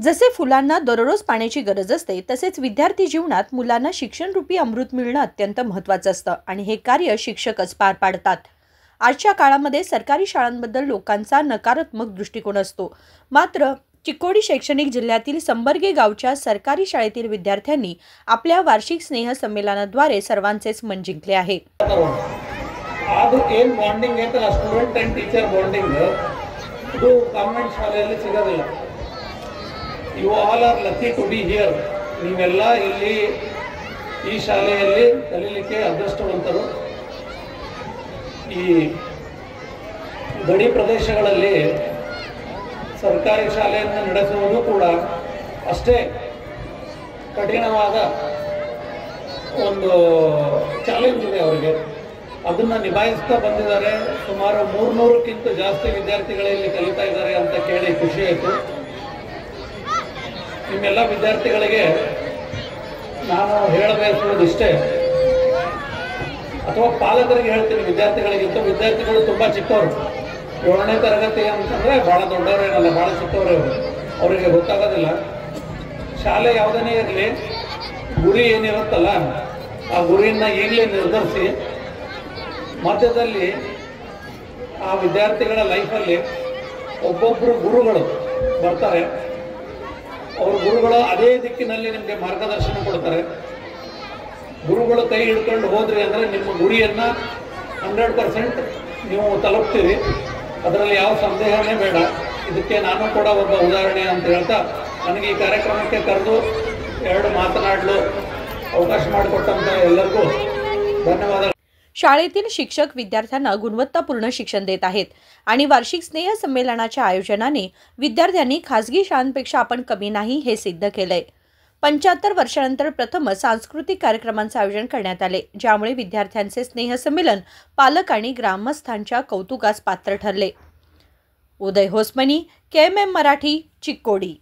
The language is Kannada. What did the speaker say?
जसे फुलांना दररोज पाण्याची गरज असते तसेच विद्यार्थी जीवनात मुलांना शिक्षण रूपी अमृत मिळणं अत्यंत महत्त्वाचं असतं आणि हे कार्य शिक्षकच पार पाडतात। आजच्या काळामध्ये सरकारी शाळांबद्दल लोकांचा नकारात्मक दृष्टिकोन असतो, मात्र चिक्कोडी शैक्षणिक जिल्ह्यातील संबर्गे गावच्या सरकारी शाळेतील विद्यार्थ्यांनी आपल्या वार्षिक स्नेह संमेलनाद्वारे सर्वांचेच मन जिंकले आहे। ಅದು ಏನು ಬಾಂಡಿಂಗ್ ಐತಲ್ಲ ಸ್ಟೂಡೆಂಟ್ ಅಂಡ್ ಟೀಚರ್ ಬಾಂಡಿಂಗ್ ಇದು ಗವರ್ನಮೆಂಟ್ ಶಾಲೆಯಲ್ಲಿ ಸಿಗೋದಿಲ್ಲ। You all are lucky to be here. ನೀವೆಲ್ಲ ಇಲ್ಲಿ ಈ ಶಾಲೆಯಲ್ಲಿ ಕಲಿಯಲಿಕ್ಕೆ ಅದೃಷ್ಟವಂತರು। ಈ ಗಡಿ ಪ್ರದೇಶಗಳಲ್ಲಿ ಸರ್ಕಾರಿ ಶಾಲೆಯನ್ನು ನಡೆಸುವುದು ಕೂಡ ಅಷ್ಟೇ ಕಠಿಣವಾದ ಒಂದು ಚಾಲೆಂಜ್ ಇದೆ ಅವರಿಗೆ। ಅದನ್ನು ನಿಭಾಯಿಸ್ತಾ ಬಂದಿದ್ದಾರೆ। ಸುಮಾರು 300ಕ್ಕಿಂತ ಜಾಸ್ತಿ ವಿದ್ಯಾರ್ಥಿಗಳು ಇಲ್ಲಿ ಕಲಿತಾ ಇದ್ದಾರೆ ಅಂತ ಕೇಳಿ ಖುಷಿ ಆಯಿತು। ನಿಮ್ಮೆಲ್ಲ ವಿದ್ಯಾರ್ಥಿಗಳಿಗೆ ನಾನು ಹೇಳಬಯಸುವುದಿಷ್ಟೇ, ಅಥವಾ ಪಾಲಕರಿಗೆ ಹೇಳ್ತೀನಿ, ವಿದ್ಯಾರ್ಥಿಗಳಿಗಿಂತ ವಿದ್ಯಾರ್ಥಿಗಳು ತುಂಬ ಚಿಕ್ಕವರು। 7ನೇ ತರಗತಿ ಅಂತಂದರೆ ಭಾಳ ದೊಡ್ಡವರೇನಲ್ಲ, ಭಾಳ ಚಿಕ್ಕವರು, ಅವರಿಗೆ ಗೊತ್ತಾಗೋದಿಲ್ಲ। ಶಾಲೆ ಯಾವುದನ್ನೇ ಇರಲಿ, ಗುರಿ ಏನಿರುತ್ತಲ್ಲ ಆ ಗುರಿಯನ್ನು ಈಗಲೇ ನಿರ್ಧರಿಸಿ ಮಧ್ಯದಲ್ಲಿ ಆ ವಿದ್ಯಾರ್ಥಿಗಳ ಲೈಫಲ್ಲಿ ಒಬ್ಬೊಬ್ಬರು ಗುರುಗಳು ಬರ್ತಾರೆ। ಅವ್ರ ಗುರುಗಳು ಅದೇ ದಿಕ್ಕಿನಲ್ಲಿ ನಿಮಗೆ ಮಾರ್ಗದರ್ಶನ ಕೊಡ್ತಾರೆ। ಗುರುಗಳು ಕೈ ಹಿಡ್ಕೊಂಡು ಹೋದ್ರಿ ಅಂದರೆ ನಿಮ್ಮ ಗುರಿಯನ್ನು 100% ನೀವು ತಲುಪ್ತೀರಿ, ಅದರಲ್ಲಿ ಯಾವ ಸಂದೇಹನೇ ಬೇಡ। ಇದಕ್ಕೆ ನಾನು ಕೂಡ ಒಬ್ಬ ಉದಾಹರಣೆ ಅಂತ ಹೇಳ್ತಾ ನನಗೆ ಈ ಕಾರ್ಯಕ್ರಮಕ್ಕೆ ಕರೆದು 2 ಮಾತನಾಡಲು ಅವಕಾಶ ಮಾಡಿಕೊಟ್ಟಂಥ ಎಲ್ಲರಿಗೂ ಧನ್ಯವಾದ। शाळेतील शिक्षक विद्यार्थ्यांना गुणवत्तापूर्ण शिक्षण देत आहेत आणि वार्षिक स्नेह संमेलनाच्या आयोजनाने विद्यार्थ्यांनी खासगी शाळांपेक्षा आपण कमी नाही हे सिद्ध केलंय। 75 वर्षांनंतर प्रथम सांस्कृतिक कार्यक्रमांचे आयोजन करण्यात आले, ज्यामुळे विद्यार्थ्यांचे स्नेह संमेलन पालक आणि ग्रामस्थांच्या कौतुकास पात्र ठरले। उदय होसमनी, KMM मराठी, चिक्कोडी।